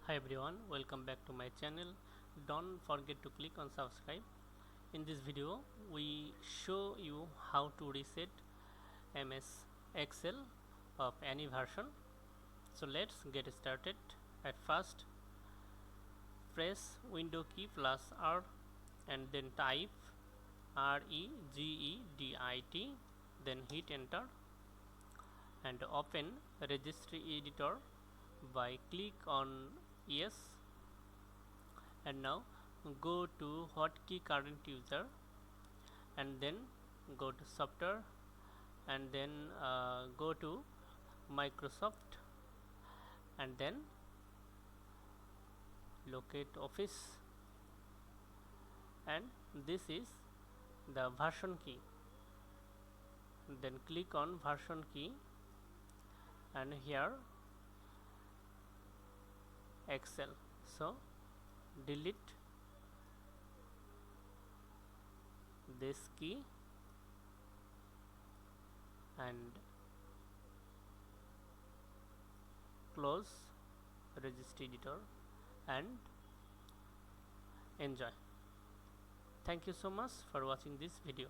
Hi everyone, welcome back to my channel. Don't forget to click on subscribe. In this video we show you how to reset MS Excel of any version. So let's get started. At first press window key plus R and then type REGEDIT, then hit enter and open registry editor by click on yes, and now go to hotkey current user and then go to software and then go to Microsoft and then locate Office, and this is the version key. Then click on version key and here Excel. So delete this key and close registry editor and enjoy. Thank you so much for watching this video.